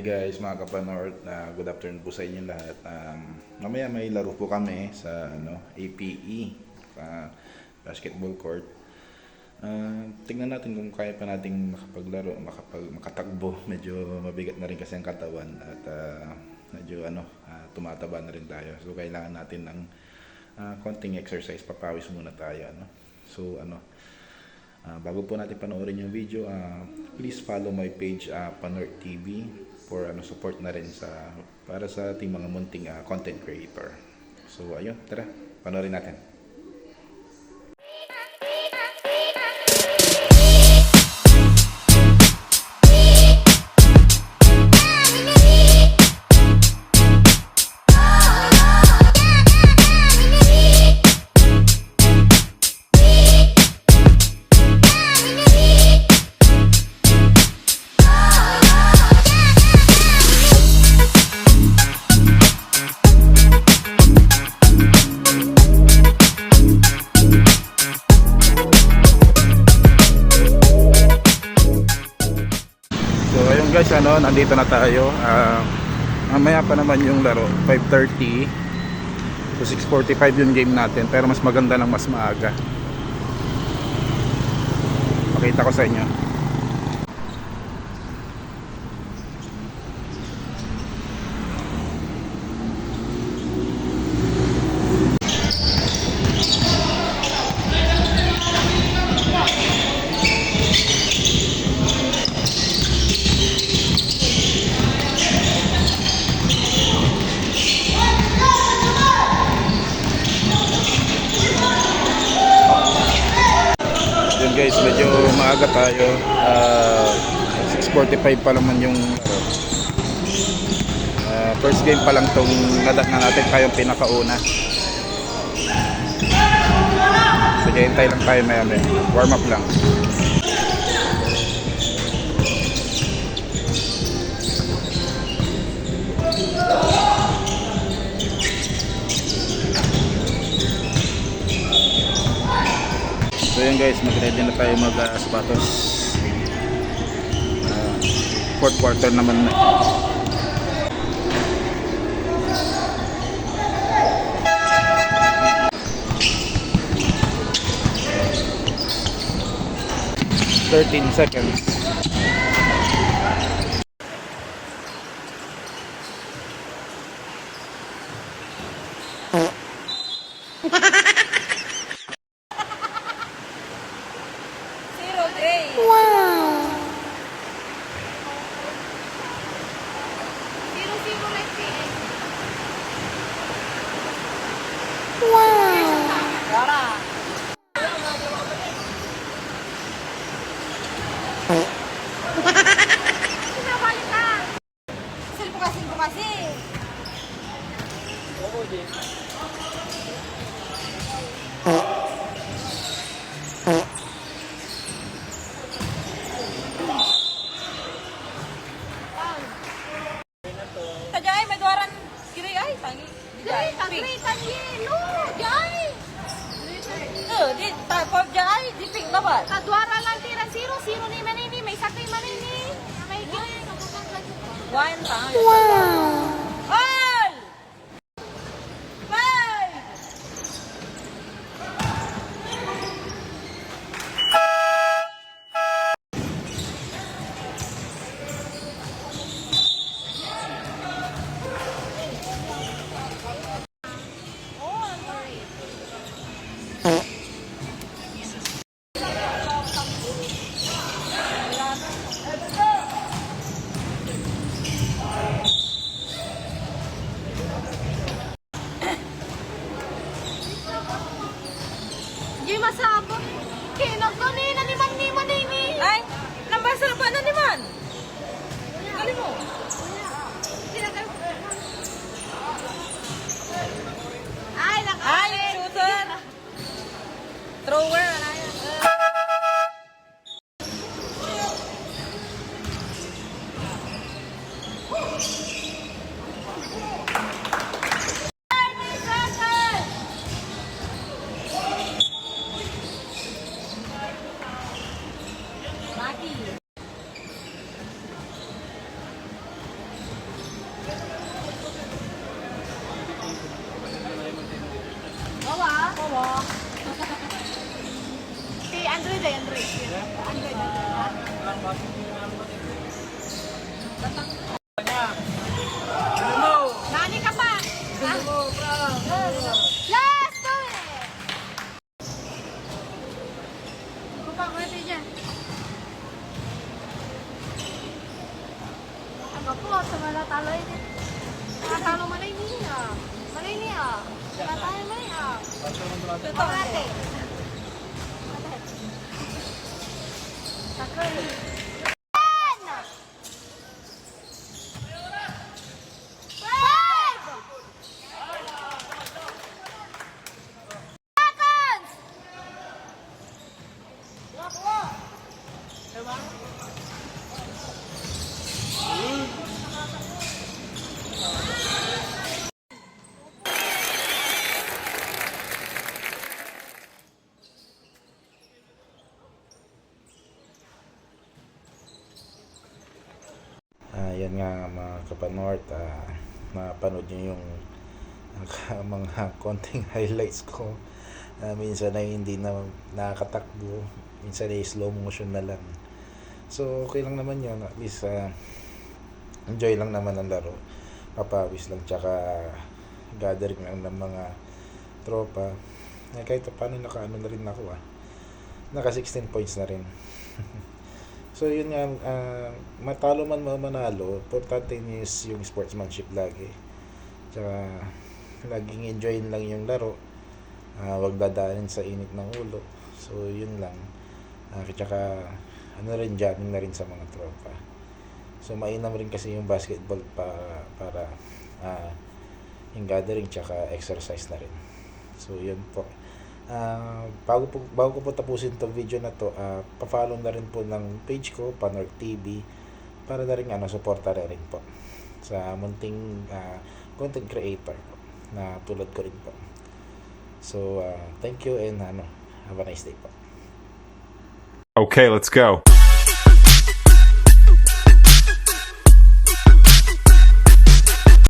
Guys, mga kapanord, good afternoon po sa inyo lahat. Mamaya may laro po kami sa APE, basketball court. Tingnan natin kung kaya pa nating makapaglaro, makatakbo. Medyo mabigat na rin kasi ang katawan at medyo tumataba na rin tayo. So kailangan natin ng konting exercise, papawis muna tayo. Bago po natin panoorin yung video, please follow my page, Panord TV, for support na rin para sa ating mga munting content creator. So ayun, tara, panoorin natin. Guys, nandito na tayo. Mamaya pa naman yung laro, 5:30 to 6:45 yung game natin, pero mas maganda lang mas maaga. Pakita ko sa inyo. Guys, medyo maaga tayo. 6:45 pa naman yung first game pa lang tong nadat na natin, tayong pinakauna. Sige, hintay lang tayo maya, warm up lang. So yun guys, mag-ready na tayo mag-sapatos. Fourth quarter naman na. seconds. Kadwara lang tirang zero ni manini, may sakay manini. May one time. Wow. All. Bye. Android eh, Android. Android. Nani ka pa? Last go eh! Kupang ready dyan. Ano po, sa malatalo ini. Malatalo malay niya. Malay niya. Malatalo malay niya. Ito natin. Sakal. Yan nga mga kapanort, napanood nyo yung mga konting highlights ko. Minsan ay hindi na nakakatakbo, minsan ay slow motion na lang. So okay lang naman yun, at least enjoy lang naman ang laro, papawis lang, tsaka gathering lang ng mga tropa. Kahit paano naka-ano na rin ako naka 16 points na rin. So yun nga, matalo man manalo, importante is yung sportsmanship lagi. Tsaka laging enjoyin lang yung laro, wag dadaanin sa init ng ulo. So yun lang. Tsaka ano rin, jamming na rin sa mga tropa. So mainam rin kasi yung basketball para yung gathering tsaka exercise na rin. So yun po. Bago ko po tapusin itong video na to, pa-follow na rin po ng page ko, Panork TV, para na rin suporta na rin po sa munting content creator po, na tulad ko rin po. So thank you and have a nice day po. Okay, let's go.